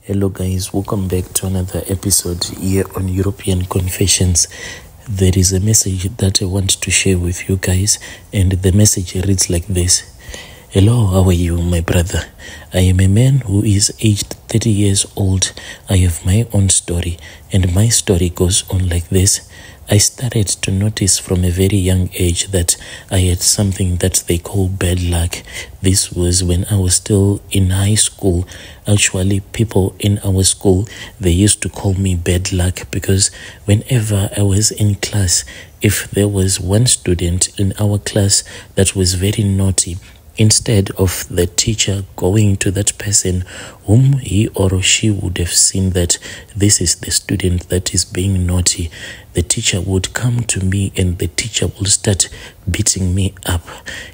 Hello guys, welcome back to another episode here on European Confessions. There is a message that I want to share with you guys, and the message reads like this. Hello, how are you, my brother? I am a man who is aged 30 years old. I have my own story, and my story goes on like this. I started to notice from a very young age that I had something that they call bad luck. This was when I was still in high school. Actually, people in our school, they used to call me bad luck because whenever I was in class, if there was one student in our class that was very naughty, instead of the teacher going to that person whom he or she would have seen that this is the student that is being naughty, the teacher would come to me and the teacher would start beating me up.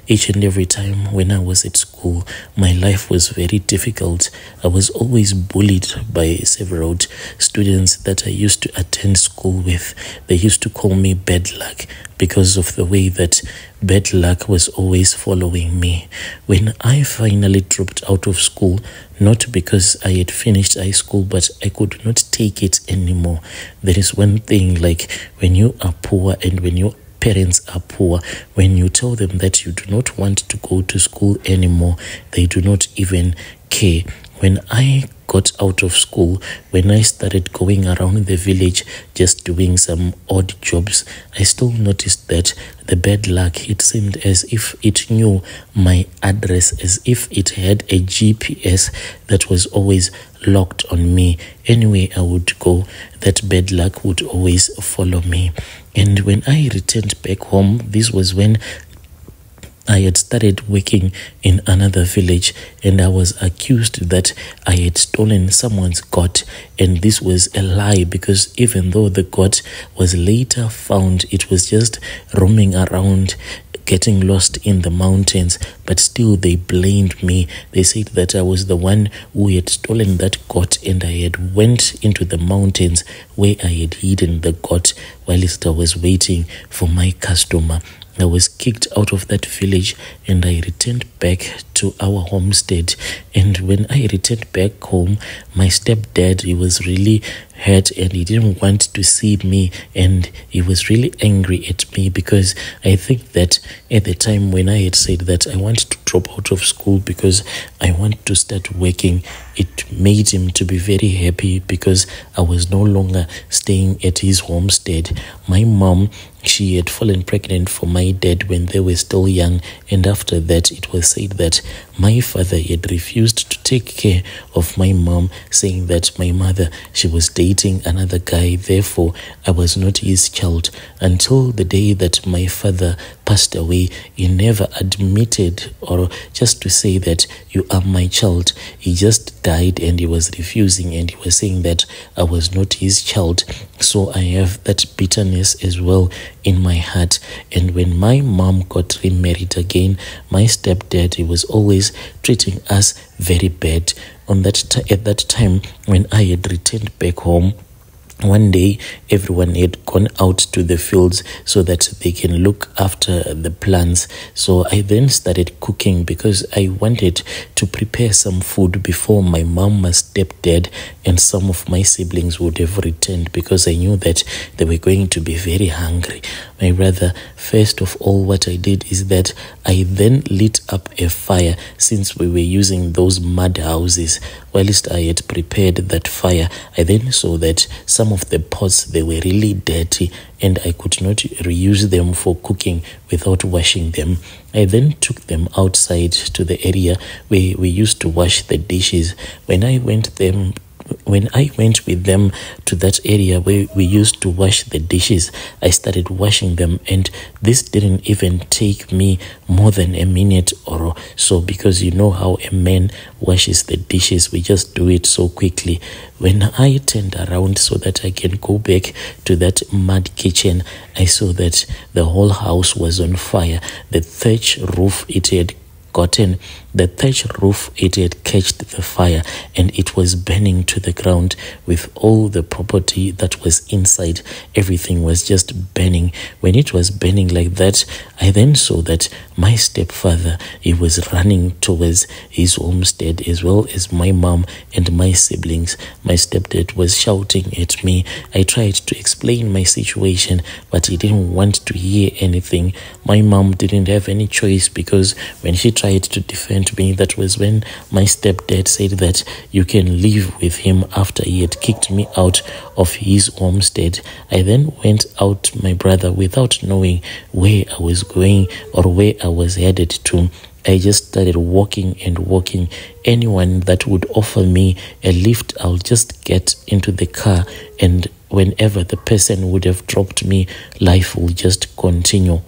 Each and every time when I was at school, my life was very difficult. I was always bullied by several students that I used to attend school with. They used to call me bad luck because of the way that bad luck was always following me. When I finally dropped out of school, not because I had finished high school, but I could not take it anymore. There is one thing, like when you are poor and when your parents are poor, when you tell them that you do not want to go to school anymore, they do not even care. When I got out of school, when I started going around the village just doing some odd jobs, I still noticed that the bad luck, it seemed as if it knew my address, as if it had a GPS that was always locked on me. Anywhere I would go, that bad luck would always follow me. And when I returned back home, this was when I had started working in another village, and I was accused that I had stolen someone's goat, and this was a lie because even though the goat was later found, it was just roaming around, getting lost in the mountains, but still they blamed me. They said that I was the one who had stolen that goat, and I had went into the mountains where I had hidden the goat whilst I was waiting for my customer. I was kicked out of that village and I returned back to our homestead. And when I returned back home, my stepdad, he was really hurt and he didn't want to see me, and he was really angry at me because I think that at the time when I had said that I want to drop out of school because I want to start working, it made him to be very happy because I was no longer staying at his homestead. My mom, she had fallen pregnant for my dad when they were still young, and after that it was said that my father had refused to take care of my mom, saying that my mother, she was dating another guy, therefore I was not his child. Until the day that my father passed away, he never admitted or just to say that you are my child. He just died and he was refusing, and he was saying that I was not his child. So I have that bitterness as well in my heart. And when my mom got remarried again, my stepdad, he was always treating us very bad. At that time when I had returned back home, one day everyone had gone out to the fields so that they can look after the plants. So I then started cooking because I wanted to prepare some food before my mom, my stepdad, and some of my siblings would have returned, because I knew that they were going to be very hungry. My brother, first of all, what I did is that I then lit up a fire, since we were using those mud houses. Whilst I had prepared that fire, I then saw that some of the pots, they were really dirty and I could not reuse them for cooking without washing them. I then took them outside to the area where we used to wash the dishes. When I went with them to that area where we used to wash the dishes, I started washing them, and this didn't even take me more than a minute or so, because you know how a man washes the dishes, we just do it so quickly. When I turned around so that I can go back to that mud kitchen, I saw that the whole house was on fire. The thatch roof, it had gotten The thatch roof, it had catched the fire and it was burning to the ground with all the property that was inside. Everything was just burning. When it was burning like that, I then saw that my stepfather, he was running towards his homestead, as well as my mom and my siblings. My stepdad was shouting at me. I tried to explain my situation, but he didn't want to hear anything. My mom didn't have any choice, because when she tried to defend me, that was when my stepdad said that you can live with him after he had kicked me out of his homestead. I then went out, my brother, without knowing where I was going or where I was headed to. I just started walking and walking. Anyone that would offer me a lift, I'll just get into the car, and whenever the person would have dropped me, life will just continue.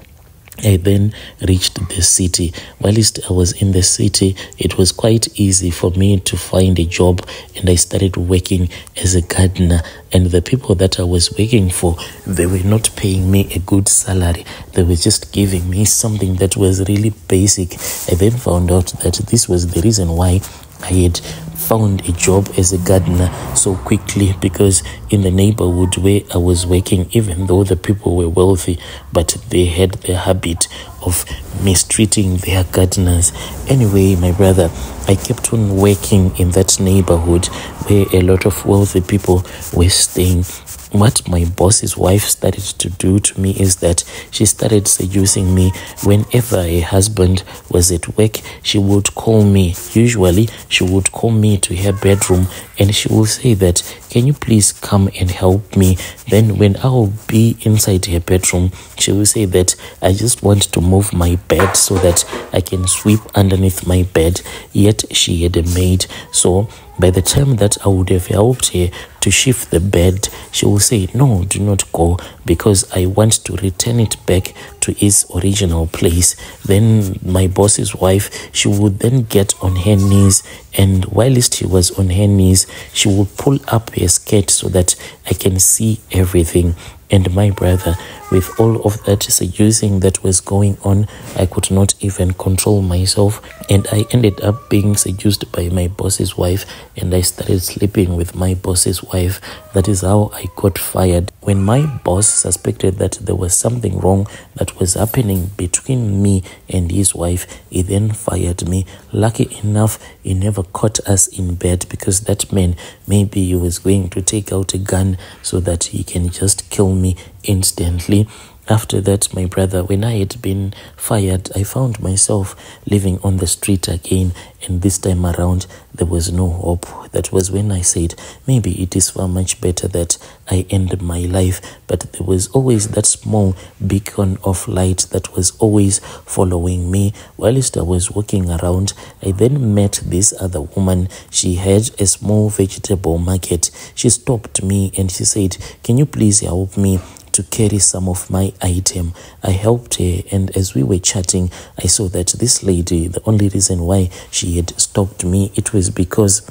I then reached the city. Whilst I was in the city, it was quite easy for me to find a job, and I started working as a gardener. And the people that I was working for, they were not paying me a good salary. They were just giving me something that was really basic. I then found out that this was the reason why I had found a job as a gardener so quickly, because in the neighborhood where I was working, even though the people were wealthy, but they had the habit of mistreating their gardeners. Anyway, my brother, I kept on working in that neighborhood where a lot of wealthy people were staying. What my boss's wife started to do to me is that she started seducing me. Whenever a husband was at work, she would call me. Usually, she would call me to her bedroom, and she will say that, can you please come and help me? Then when I will be inside her bedroom, she will say that I just want to move my bed so that I can sweep underneath my bed. Yet she had a maid. So by the time that I would have helped her to shift the bed, she will say, no, do not go, because I want to return it back to its original place. Then my boss's wife, she would then get on her knees, and whilst she was on her knees, she would pull up her skirt so that I can see everything. And my brother, with all of that seducing that was going on, I could not even control myself, and I ended up being seduced by my boss's wife, and I started sleeping with my boss's wife. That is how I got fired. When my boss suspected that there was something wrong that was happening between me and his wife, he then fired me. Lucky enough, he never caught us in bed, because that man, maybe he was going to take out a gun so that he can just kill me instantly. After that, my brother, when I had been fired, I found myself living on the street again, and this time around, there was no hope. That was when I said, maybe it is far much better that I end my life. But there was always that small beacon of light that was always following me. Whilst I was walking around, I then met this other woman. She had a small vegetable market. She stopped me and she said, can you please help me to carry some of my item? I helped her, and as we were chatting, I saw that this lady, the only reason why she had stopped me, it was because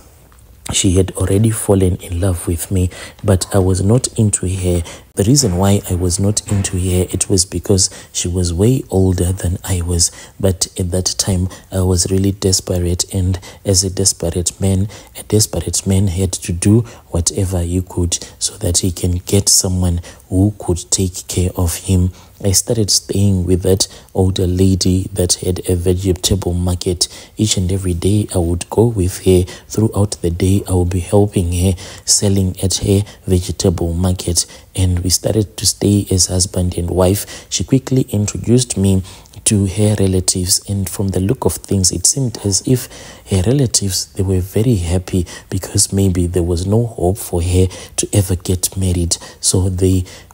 she had already fallen in love with me, but I was not into her. The reason why I was not into her, it was because she was way older than I was. But at that time, I was really desperate, and as a desperate man had to do whatever he could so that he can get someone who could take care of him. I started staying with that older lady that had a vegetable market. Each and every day I would go with her. Throughout the day I would be helping her, selling at her vegetable market, and we started to stay as husband and wife. She quickly introduced me to her relatives, and from the look of things, it seemed as if her relatives, they were very happy, because maybe there was no hope for her to ever get married. So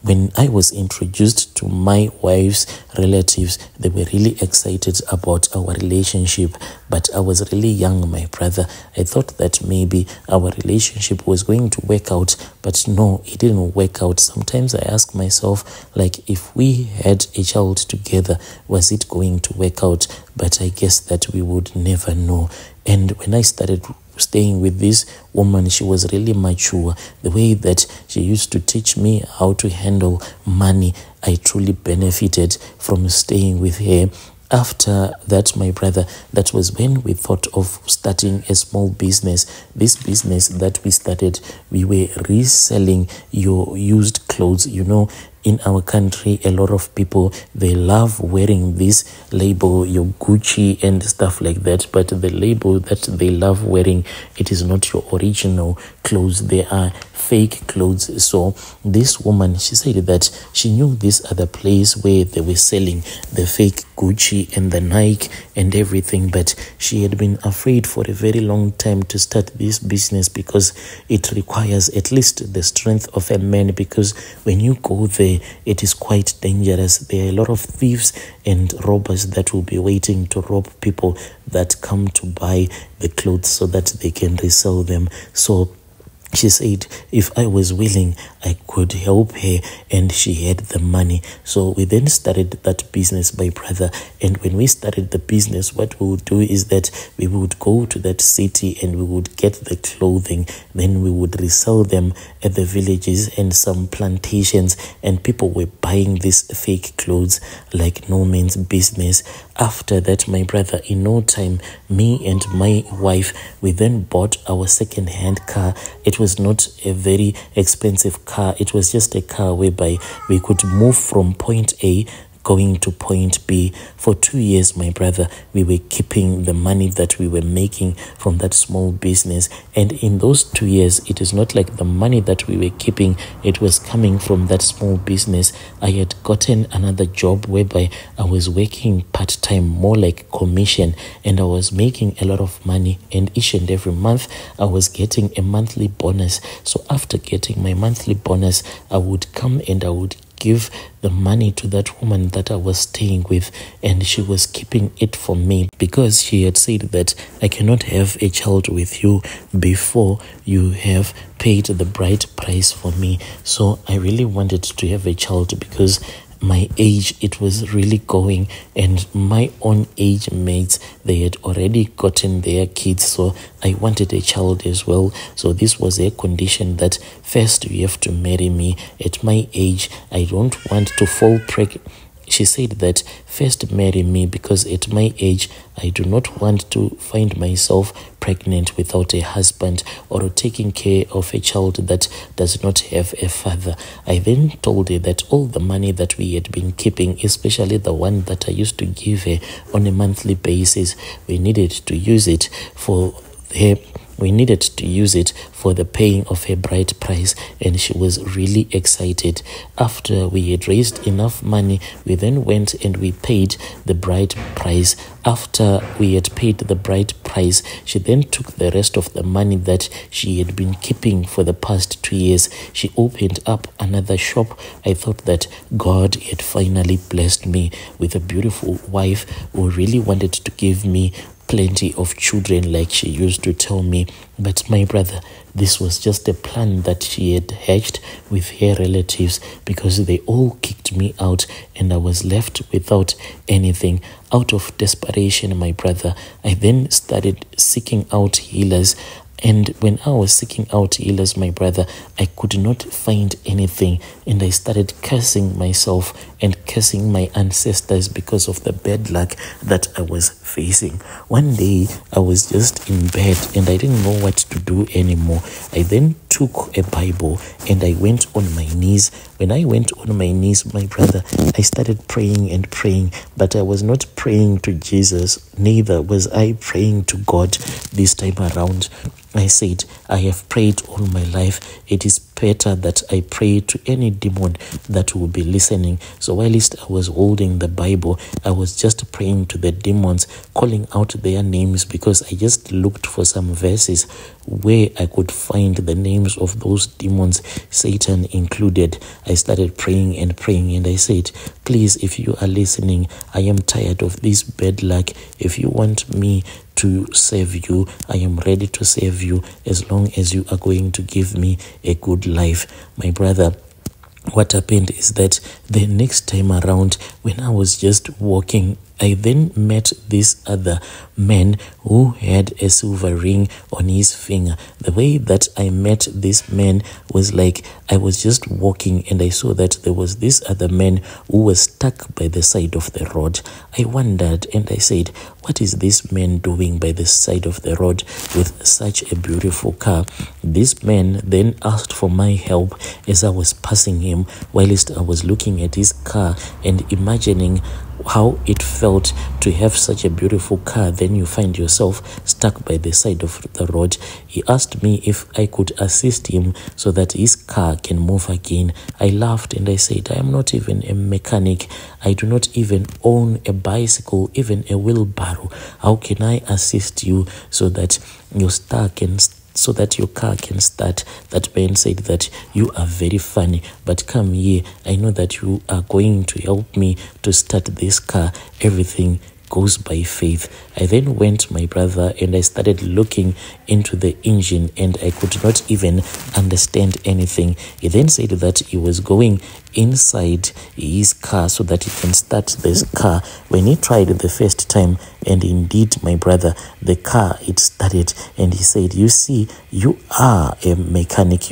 when I was introduced to my wife's relatives, they were really excited about our relationship. But I was really young, my brother. I thought that maybe our relationship was going to work out, but no, it didn't work out. Sometimes I ask myself, like, if we had a child together, was it going to work out? But I guess that we would never know. And when I started staying with this woman, she was really mature. The way that she used to teach me how to handle money, I truly benefited from staying with her. After that, my brother, that was when we thought of starting a small business. This business that we started, we were reselling your used clothes. You know, in our country, a lot of people, they love wearing this label, your Gucci and stuff like that. But the label that they love wearing, it is not your original clothes. They are fake clothes. So this woman, she said that she knew this other place where they were selling the fake Gucci and the Nike and everything, but she had been afraid for a very long time to start this business because it requires at least the strength of a man, because when you go there, it is quite dangerous. There are a lot of thieves and robbers that will be waiting to rob people that come to buy the clothes so that they can resell them. So she said if I was willing, I could help her, and she had the money. So we then started that business, my brother. And when we started the business, what we would do is that we would go to that city and we would get the clothing. Then we would resell them at the villages and some plantations, and people were buying these fake clothes like no man's business. After that, my brother, in no time, me and my wife, we then bought our second-hand car. It was not a very expensive car. It was just a car whereby we could move from point A going to point B. For 2 years, my brother, we were keeping the money that we were making from that small business. And in those 2 years, it is not like the money that we were keeping, it was coming from that small business. I had gotten another job whereby I was working part-time, more like commission, and I was making a lot of money. And each and every month, I was getting a monthly bonus. So after getting my monthly bonus, I would come and I would give the money to that woman that I was staying with, and she was keeping it for me because she had said that I cannot have a child with you before you have paid the bride price for me. So I really wanted to have a child because my age, it was really going, and my own age mates, they had already gotten their kids, so I wanted a child as well. So this was a condition that first you have to marry me at my age. I don't want to fall pregnant. She said that first marry me because at my age, I do not want to find myself pregnant without a husband or taking care of a child that does not have a father. I then told her that all the money that we had been keeping, especially the one that I used to give her on a monthly basis, we needed to use it for her. We needed to use it for the paying of her bride price, and she was really excited. After we had raised enough money, we then went and we paid the bride price. After we had paid the bride price, she then took the rest of the money that she had been keeping for the past 2 years. She opened up another shop. I thought that God had finally blessed me with a beautiful wife who really wanted to give me plenty of children like she used to tell me. But my brother, this was just a plan that she had hatched with her relatives because they all kicked me out and I was left without anything. Out of desperation, my brother, I then started seeking out healers. And when I was seeking out healers, my brother, I could not find anything. And I started cursing myself and cursing my ancestors because of the bad luck that I was facing. One day, I was just in bed and I didn't know what to do anymore. I then took a Bible and I went on my knees. When I went on my knees, my brother, I started praying and praying, but I was not praying to Jesus, neither was I praying to God this time around. I said, I have prayed all my life. It is better that I pray to any demon that will be listening. So whilst I was holding the Bible, I was just praying to the demons, calling out their names, because I just looked for some verses where I could find the names of those demons, Satan included. I started praying and praying, and I said, please, if you are listening, I am tired of this bad luck. If you want me to save you, I am ready to save you, as long as you are going to give me a good life. My brother, what happened is that the next time around, when I was just walking I then met this other man who had a silver ring on his finger. The way that I met this man was like I was just walking and I saw that there was this other man who was stuck by the side of the road. I wondered and I said, what is this man doing by the side of the road with such a beautiful car? This man then asked for my help as I was passing him whilst I was looking at his car and imagining how it felt to have such a beautiful car. Then you find yourself stuck by the side of the road. He asked me if I could assist him so that his car can move again. I laughed and I said, I am not even a mechanic. I do not even own a bicycle, even a wheelbarrow. How can I assist you so that your car can start? That man said that you are very funny, but come here. I know that you are going to help me to start this car. Everything goes by faith. I then went, my brother, and I started looking into the engine and I could not even understand anything. He then said that he was going inside his car so that he can start this car. When he tried the first time, and indeed, my brother, the car, it started, and he said, you see, you are a mechanic.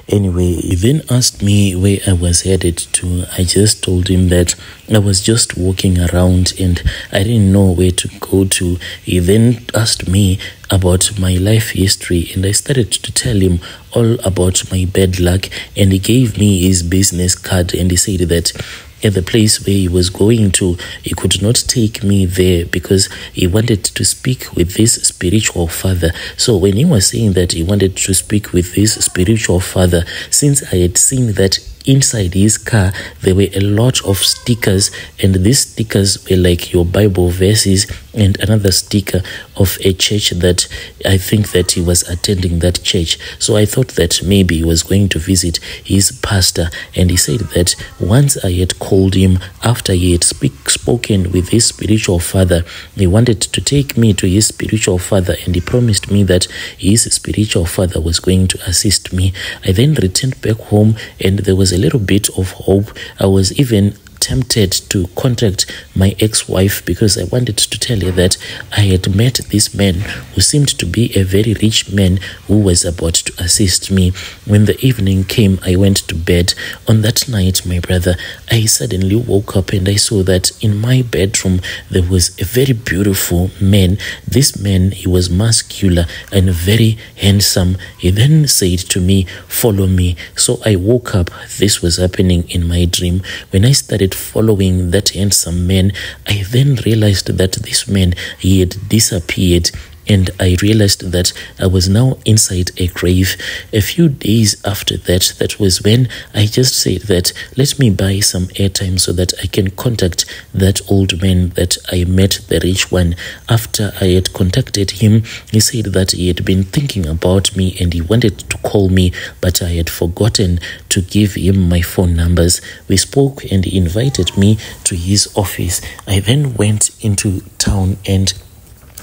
Anyway, he then asked me where I was headed to. I just told him that I was just walking around and I didn't know where to go to. He then asked me about my life history and I started to tell him all about my bad luck, and he gave me his business card and he said that at the place where he was going to, he could not take me there because he wanted to speak with this spiritual father. So when he was saying that he wanted to speak with this spiritual father, since I had seen that inside his car there were a lot of stickers, and these stickers were like your Bible verses and another sticker of a church that I think that he was attending that church. So I thought that maybe he was going to visit his pastor, and he said that once I had called him after he had spoken with his spiritual father, he wanted to take me to his spiritual father, and he promised me that his spiritual father was going to assist me. I then returned back home and there was a little bit of hope. I was even tempted to contact my ex-wife because I wanted to tell her that I had met this man who seemed to be a very rich man who was about to assist me. When the evening came, I went to bed. On that night, my brother, I suddenly woke up and I saw that in my bedroom there was a very beautiful man. This man, he was muscular and very handsome. He then said to me, follow me. So I woke up. This was happening in my dream. When I started following that handsome man, I then realized that this man, he had disappeared, and I realized that I was now inside a grave. A few days after that, that was when I just said that let me buy some airtime so that I can contact that old man that I met, the rich one. After I had contacted him, he said that he had been thinking about me and he wanted to call me, but I had forgotten to give him my phone numbers. We spoke and he invited me to his office. I then went into town and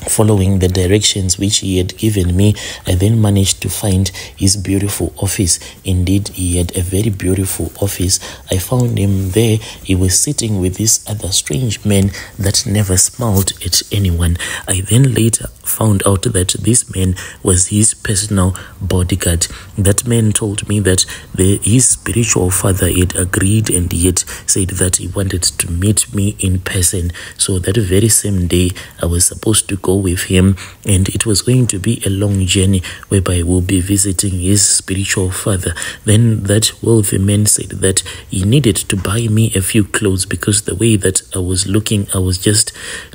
following the directions which he had given me, I then managed to find his beautiful office. Indeed, he had a very beautiful office. I found him there. He was sitting with this other strange man that never smiled at anyone. I then later found out that this man was his personal bodyguard. That man told me that his spiritual father had agreed and he had said that he wanted to meet me in person. So that very same day, I was supposed to go with him, and it was going to be a long journey whereby we'll be visiting his spiritual father. Then that wealthy man said that he needed to buy me a few clothes because the way that I was looking, I was just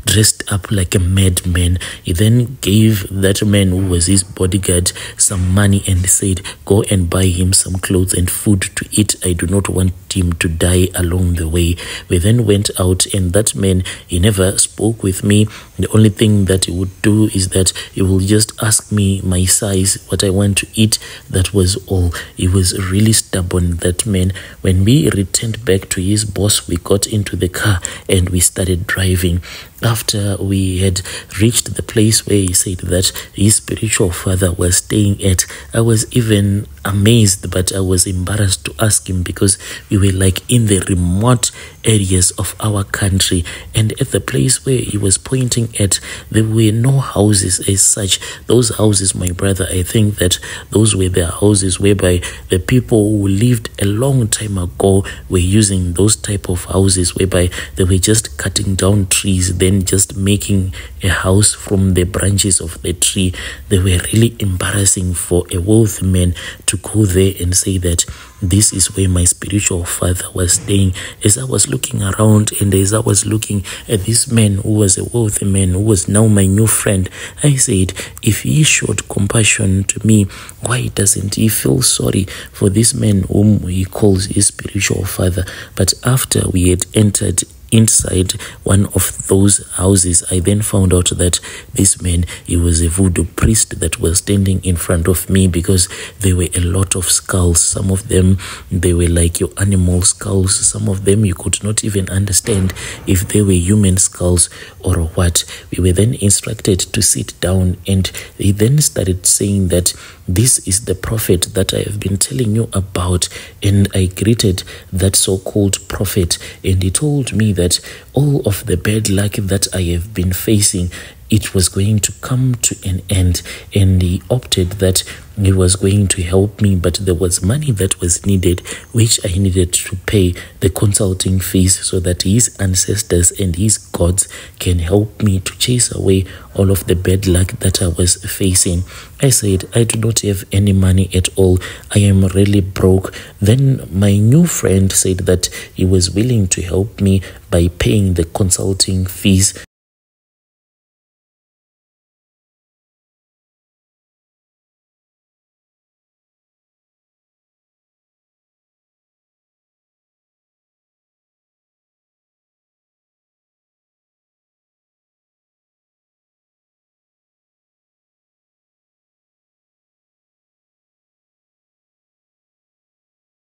dressed up like a madman. He then gave that man who was his bodyguard some money and said, go and buy him some clothes and food to eat. I do not want him to die along the way. We then went out, and that man, he never spoke with me. The only thing that he would do is that he will just ask me my size, what I want to eat. That was all. He was really stubborn, that man. When we returned back to his boss, we got into the car and we started driving. After we had reached the place where he said that his spiritual father was staying at, I was even amazed, but I was embarrassed to ask him because we were like in the remote areas of our country, and at the place where he was pointing at, there were no houses as such. Those houses, my brother, I think that those were the houses whereby the people who lived a long time ago were using those type of houses whereby they were just cutting down trees, then just making a house from the branches of the tree. They were really embarrassing for a wealthy man to go there and say that this is where my spiritual father was staying. As I was looking around and as I was looking at this man who was a wealthy man, who was now my new friend, I said, if he showed compassion to me, why doesn't he feel sorry for this man whom he calls his spiritual father? But after we had entered inside one of those houses, I then found out that this man, he was a voodoo priest that was standing in front of me, because there were a lot of skulls. Some of them, they were like your animal skulls. Some of them you could not even understand if they were human skulls or what. We were then instructed to sit down, and he then started saying that this is the prophet that I have been telling you about. And I greeted that so-called prophet, and he told me that all of the bad luck that I have been facing, it was going to come to an end, and he opted that he was going to help me, but there was money that was needed, which I needed to pay the consulting fees so that his ancestors and his gods can help me to chase away all of the bad luck that I was facing. I said, I do not have any money at all. I am really broke. Then my new friend said that he was willing to help me by paying the consulting fees